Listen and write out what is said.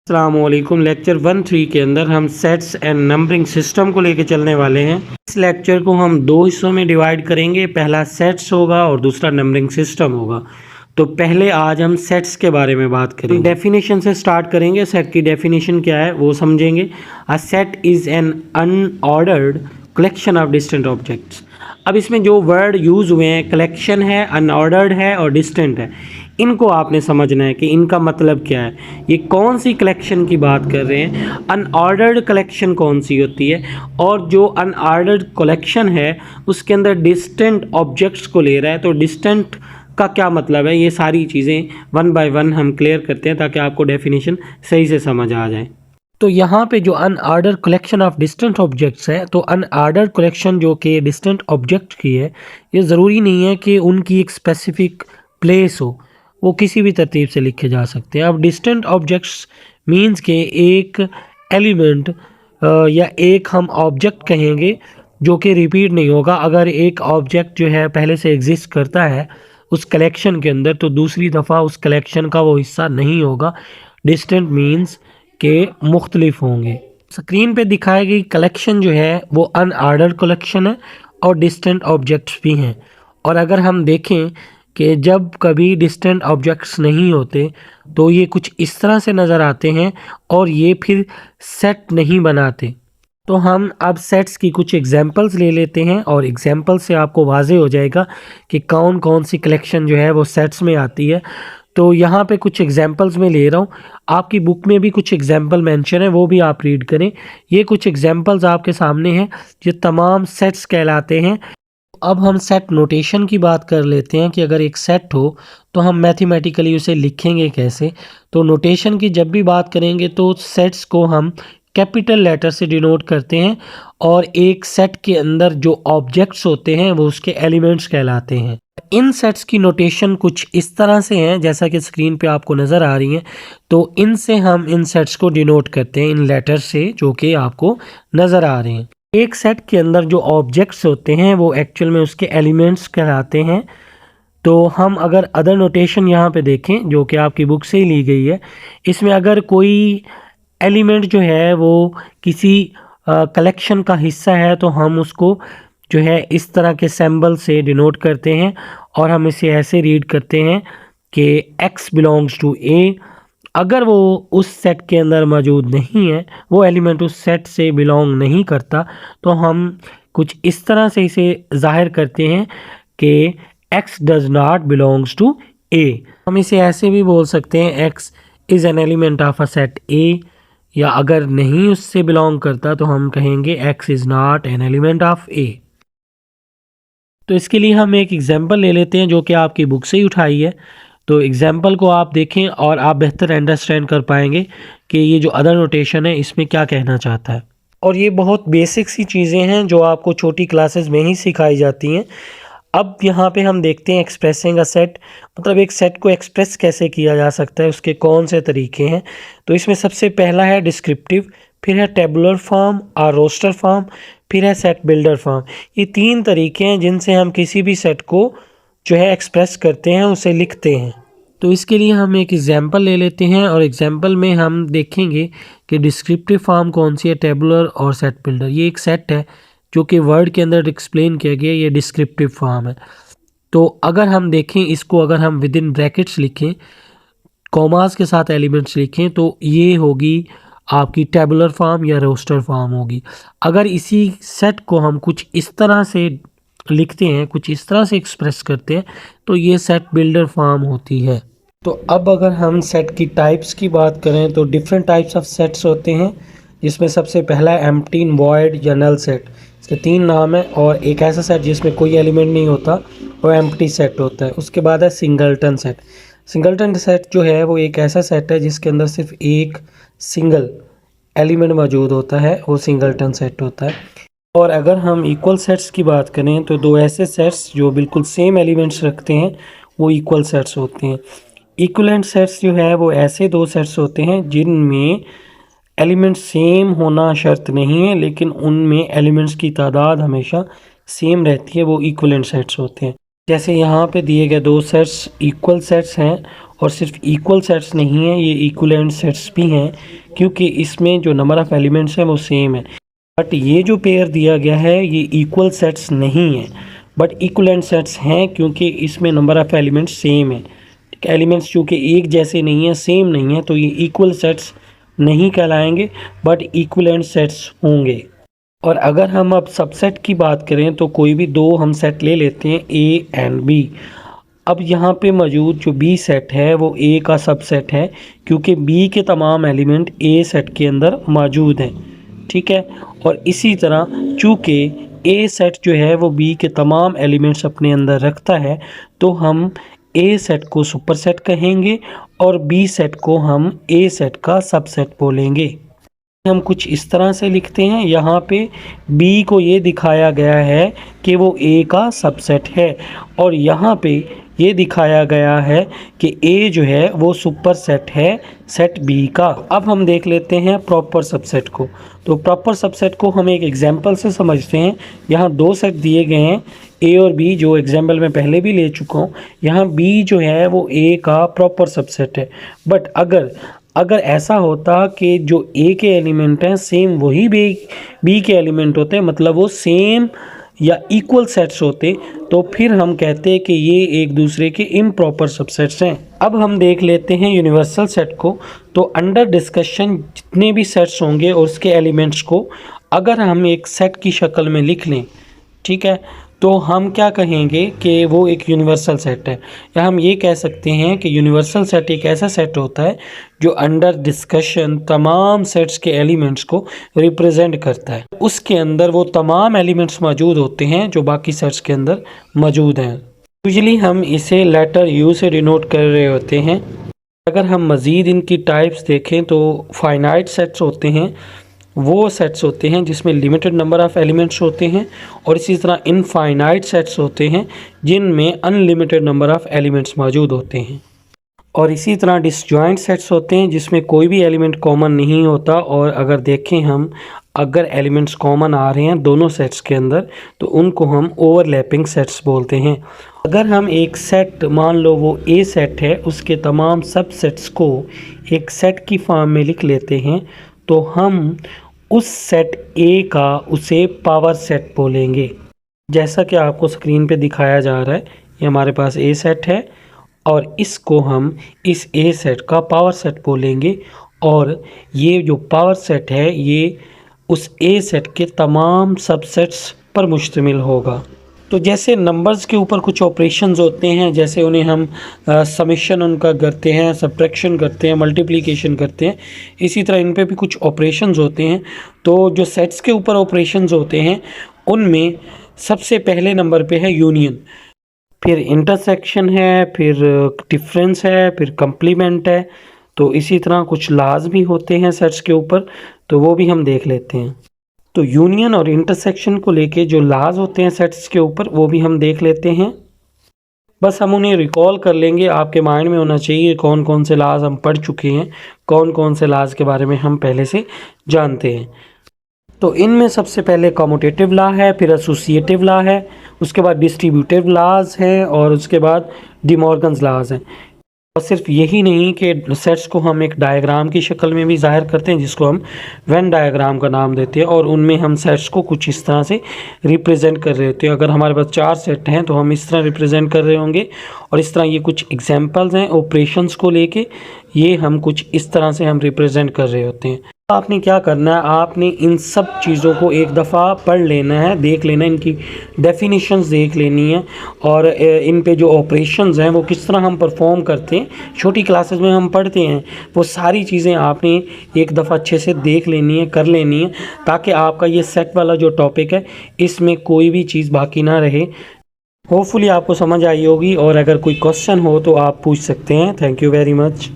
अस्सलामुअलैकुम। लेक्चर 1-3 के अंदर हम सेट्स एंड नंबरिंग सिस्टम को लेकर चलने वाले हैं। इस लेक्चर को हम दो हिस्सों में डिवाइड करेंगे, पहला सेट्स होगा और दूसरा नंबरिंग सिस्टम होगा। तो पहले आज हम सेट्स के बारे में बात करेंगे। डेफिनेशन से स्टार्ट करेंगे। सेट की डेफिनेशन क्या है वो समझेंगे। A set is an unordered collection of distant objects. अब इसमें जो वर्ड यूज़ हुए हैं, कलेक्शन है, अनऑर्डर्ड है और डिस्टेंट है, इनको आपने समझना है कि इनका मतलब क्या है। ये कौन सी कलेक्शन की बात कर रहे हैं, अनऑर्डर्ड कलेक्शन कौन सी होती है, और जो अनऑर्डर्ड कलेक्शन है उसके अंदर डिस्टेंट ऑब्जेक्ट्स को ले रहा है, तो डिस्टेंट का क्या मतलब है। ये सारी चीज़ें वन बाय वन हम क्लियर करते हैं ताकि आपको डेफिनेशन सही से समझ आ जाए। तो यहाँ पे जो unordered collection of distant objects है, तो अनऑर्डर्ड कलेक्शन जो कि डिस्टेंट ऑब्जेक्ट की है, ये ज़रूरी नहीं है कि उनकी एक स्पेसिफिक प्लेस हो, वो किसी भी तरतीब से लिखे जा सकते हैं। अब डिस्टेंट ऑब्जेक्ट्स मींस के एक एलिमेंट या एक हम ऑब्जेक्ट कहेंगे जो कि रिपीट नहीं होगा। अगर एक ऑब्जेक्ट जो है पहले से एग्जिस्ट करता है उस कलेक्शन के अंदर, तो दूसरी दफ़ा उस कलेक्शन का वो हिस्सा नहीं होगा। डिस्टेंट मींस के मुख्तलिफ होंगे। स्क्रीन पे दिखाई गई कलेक्शन जो है वो अनऑर्डर्ड कलेक्शन है और डिस्टेंट ऑब्जेक्ट्स भी हैं। और अगर हम देखें कि जब कभी डिस्टेंट ऑब्जेक्ट्स नहीं होते तो ये कुछ इस तरह से नज़र आते हैं और ये फिर सेट नहीं बनाते। तो हम अब सेट्स की कुछ एग्जांपल्स ले लेते हैं और एग्जांपल से आपको वाज़े हो जाएगा कि कौन कौन सी कलेक्शन जो है वो सेट्स में आती है। तो यहाँ पे कुछ एग्जांपल्स मैं ले रहा हूँ, आपकी बुक में भी कुछ एग्जांपल मेंशन है, वो भी आप रीड करें। ये कुछ एग्जांपल्स आपके सामने हैं, ये तमाम सेट्स कहलाते हैं। अब हम सेट नोटेशन की बात कर लेते हैं कि अगर एक सेट हो तो हम मैथमेटिकली उसे लिखेंगे कैसे। तो नोटेशन की जब भी बात करेंगे तो सेट्स को हम कैपिटल लेटर से डिनोट करते हैं और एक सेट के अंदर जो ऑब्जेक्ट्स होते हैं वो उसके एलिमेंट्स कहलाते हैं। इन सेट्स की नोटेशन कुछ इस तरह से हैं जैसा कि स्क्रीन पे आपको नज़र आ रही हैं। तो इनसे हम इन सेट्स को डिनोट करते हैं इन लेटर से जो कि आपको नज़र आ रहे हैं। एक सेट के अंदर जो ऑब्जेक्ट्स होते हैं वो एक्चुअल में उसके एलिमेंट्स कहलाते हैं। तो हम अगर अदर नोटेशन यहाँ पे देखें जो कि आपकी बुक से ही ली गई है, इसमें अगर कोई एलिमेंट जो है वो किसी कलेक्शन का हिस्सा है तो हम उसको जो है इस तरह के सिंबल से डिनोट करते हैं और हम इसे ऐसे रीड करते हैं कि x बिलोंग्स टू a। अगर वो उस सेट के अंदर मौजूद नहीं है, वो एलिमेंट उस सेट से बिलोंग नहीं करता, तो हम कुछ इस तरह से इसे ज़ाहिर करते हैं कि x does not belongs to a। हम इसे ऐसे भी बोल सकते हैं x is an element of a set a, या अगर नहीं उससे बिलोंग करता तो हम कहेंगे x is not an element of a। तो इसके लिए हम एक एग्जांपल ले लेते हैं जो कि आपकी बुक से ही उठाई है। तो एग्जांपल को आप देखें और आप बेहतर अंडरस्टैंड कर पाएंगे कि ये जो अदर नोटेशन है इसमें क्या कहना चाहता है। और ये बहुत बेसिक सी चीज़ें हैं जो आपको छोटी क्लासेस में ही सिखाई जाती हैं। अब यहाँ पे हम देखते हैं एक्सप्रेसिंग अ सेट, मतलब एक सेट को एक्सप्रेस कैसे किया जा सकता है, उसके कौन से तरीके हैं। तो इसमें सबसे पहला है डिस्क्रिप्टिव, फिर है टेबुलर फॉर्म और रोस्टर फॉर्म, फिर है सेट बिल्डर फॉर्म। ये तीन तरीके हैं जिनसे हम किसी भी सेट को जो है एक्सप्रेस करते हैं, उसे लिखते हैं। तो इसके लिए हम एक एग्जांपल ले लेते हैं और एग्जांपल में हम देखेंगे कि डिस्क्रिप्टिव फॉर्म कौन सी है, टेबुलर और सेट बिल्डर। ये एक सेट है जो कि वर्ड के अंदर एक्सप्लेन किया गया, ये डिस्क्रिप्टिव फॉर्म है। तो अगर हम देखें इसको, अगर हम विद इन ब्रैकेट्स लिखें, कॉमास के साथ एलिमेंट्स लिखें, तो ये होगी आपकी टेबुलर फॉर्म या रोस्टर फॉर्म होगी। अगर इसी सेट को हम कुछ इस तरह से लिखते हैं, कुछ इस तरह से एक्सप्रेस करते हैं, तो ये सेट बिल्डर फॉर्म होती है। तो अब अगर हम सेट की टाइप्स की बात करें तो डिफरेंट टाइप्स ऑफ सेट्स होते हैं, जिसमें सबसे पहला है एम्प्टी, वॉइड या नल सेट। इसके तीन नाम है। और एक ऐसा सेट जिसमें कोई एलिमेंट नहीं होता वो एम्प्टी सेट होता है। उसके बाद है सिंगलटन सेट। सिंगलटन सेट जो है वो एक ऐसा सेट है जिसके अंदर सिर्फ एक सिंगल एलिमेंट मौजूद होता है, वो सिंगलटन सेट होता है। और अगर हम इक्वल सेट्स की बात करें तो दो ऐसे सेट्स जो बिल्कुल सेम एलिमेंट्स रखते हैं वो इक्वल सेट्स होते हैं। इक्विवेलेंट सेट्स जो है वो ऐसे दो सेट्स होते हैं जिनमें एलिमेंट सेम होना शर्त नहीं है, लेकिन उनमें एलिमेंट्स की तादाद हमेशा सेम रहती है, वो इक्विवेलेंट सेट्स होते हैं। जैसे यहाँ पे दिए गए दो सेट्स इक्वल सेट्स हैं, और सिर्फ इक्वल सेट्स नहीं हैं, ये इक्विवेलेंट सेट्स भी हैं, क्योंकि इसमें जो नंबर ऑफ़ एलिमेंट्स हैं वो सेम है। बट ये जो पेयर दिया गया है ये इक्वल सेट्स नहीं है, बट इक्विवेलेंट सेट्स हैं, क्योंकि इसमें नंबर ऑफ़ एलिमेंट्स सेम है। एलिमेंट्स चूँकि एक जैसे नहीं है, सेम नहीं है, तो ये इक्वल सेट्स नहीं कहलाएंगे, बट इक्विवेलेंट सेट्स होंगे। और अगर हम अब सबसेट की बात करें तो कोई भी दो हम सेट ले लेते हैं, ए एंड बी। अब यहाँ पे मौजूद जो बी सेट है वो ए का सबसेट है, क्योंकि बी के तमाम एलिमेंट ए सेट के अंदर मौजूद हैं, ठीक है। और इसी तरह चूँकि ए सेट जो है वो बी के तमाम एलिमेंट्स अपने अंदर रखता है, तो हम ए सेट को सुपर सेट कहेंगे और बी सेट को हम ए सेट का सबसेट बोलेंगे। हम कुछ इस तरह से लिखते हैं, यहाँ पे बी को ये दिखाया गया है कि वो ए का सबसेट है, और यहाँ पे ये दिखाया गया है कि ए जो है वो सुपर सेट है सेट बी का। अब हम देख लेते हैं प्रॉपर सबसेट को। तो प्रॉपर सबसेट को हम एक एग्जांपल से समझते हैं। यहाँ दो सेट दिए गए हैं, ए और बी, जो एग्जांपल मैं पहले भी ले चुका हूँ। यहाँ बी जो है वो ए का प्रॉपर सबसेट है। बट अगर ऐसा होता कि जो ए के एलिमेंट हैं सेम वही बी के एलिमेंट होते हैं, मतलब वो सेम या इक्वल सेट्स होते, तो फिर हम कहते हैं कि ये एक दूसरे के इम्प्रॉपर सबसेट्स हैं। अब हम देख लेते हैं यूनिवर्सल सेट को। तो अंडर डिस्कशन जितने भी सेट्स होंगे और उसके एलिमेंट्स को अगर हम एक सेट की शक्ल में लिख लें, ठीक है, तो हम क्या कहेंगे कि वो एक यूनिवर्सल सेट है। या हम ये कह सकते हैं कि यूनिवर्सल सेट एक ऐसा सेट होता है जो अंडर डिस्कशन तमाम सेट्स के एलिमेंट्स को रिप्रेजेंट करता है। उसके अंदर वो तमाम एलिमेंट्स मौजूद होते हैं जो बाकी सेट्स के अंदर मौजूद हैं। यूजुअली हम इसे लेटर यू से डिनोट कर रहे होते हैं। अगर हम मज़ीद इनकी टाइप्स देखें तो फाइनाइट सेट्स होते हैं, वो सेट्स होते हैं जिसमें लिमिटेड नंबर ऑफ़ एलिमेंट्स होते हैं, और इसी तरह इनफाइनाइट सेट्स होते हैं जिनमें अनलिमिटेड नंबर ऑफ़ एलिमेंट्स मौजूद होते हैं। और इसी तरह डिसजॉइंट सेट्स होते हैं जिसमें कोई भी एलिमेंट कॉमन नहीं होता, और अगर देखें हम अगर एलिमेंट्स कॉमन आ रहे हैं दोनों सेट्स के अंदर तो उनको हम ओवरलैपिंग सेट्स बोलते हैं। अगर हम एक सेट, मान लो वो ए सेट है, उसके तमाम सब सेट्स को एक सेट की फॉर्म में लिख लेते हैं, तो हम उस सेट ए का उसे पावर सेट बोलेंगे। जैसा कि आपको स्क्रीन पे दिखाया जा रहा है, ये हमारे पास ए सेट है और इसको हम इस ए सेट का पावर सेट बोलेंगे, और ये जो पावर सेट है ये उस ए सेट के तमाम सबसेट्स पर मुश्तमिल होगा। तो जैसे नंबर्स के ऊपर कुछ ऑपरेशंस होते हैं, जैसे उन्हें हम समेशन उनका करते हैं, सब्ट्रैक्शन करते हैं, मल्टीप्लिकेशन करते हैं, इसी तरह इन पे भी कुछ ऑपरेशंस होते हैं। तो जो सेट्स के ऊपर ऑपरेशंस होते हैं उनमें सबसे पहले नंबर पे है यूनियन, फिर इंटरसेक्शन है, फिर डिफरेंस है, फिर कंप्लीमेंट है। तो इसी तरह कुछ लाज भी होते हैं सेट्स के ऊपर, तो वो भी हम देख लेते हैं। तो यूनियन और इंटरसेक्शन को लेके जो लाज होते हैं सेट्स के ऊपर वो भी हम देख लेते हैं। बस हम उन्हें रिकॉल कर लेंगे, आपके माइंड में होना चाहिए कौन कौन से लाज हम पढ़ चुके हैं, कौन कौन से लाज के बारे में हम पहले से जानते हैं। तो इनमें सबसे पहले कम्यूटेटिव लॉ है, फिर एसोसिएटिव लॉ है, उसके बाद डिस्ट्रीब्यूटिव लॉज हैं, और उसके बाद डिमॉर्गन्स लॉज हैं। और सिर्फ यही नहीं कि सेट्स को हम एक डायग्राम की शक्ल में भी ज़ाहिर करते हैं जिसको हम वेन डायग्राम का नाम देते हैं, और उनमें हम सेट्स को कुछ इस तरह से रिप्रेजेंट कर रहे होते हैं। अगर हमारे पास 4 सेट हैं तो हम इस तरह रिप्रेजेंट कर रहे होंगे, और इस तरह ये कुछ एग्जांपल्स हैं ऑपरेशंस को लेके, ये हम कुछ इस तरह से हम रिप्रेजेंट कर रहे होते हैं। आपने क्या करना है, आपने इन सब चीज़ों को एक दफ़ा पढ़ लेना है, देख लेना है, इनकी डेफिनेशंस देख लेनी है, और इन पे जो ऑपरेशंस हैं वो किस तरह हम परफॉर्म करते हैं, छोटी क्लासेस में हम पढ़ते हैं, वो सारी चीज़ें आपने एक दफ़ा अच्छे से देख लेनी है, कर लेनी है, ताकि आपका ये सेट वाला जो टॉपिक है इसमें कोई भी चीज़ बाकी ना रहे। होपफुली आपको समझ आई होगी, और अगर कोई क्वेश्चन हो तो आप पूछ सकते हैं। Thank you very much.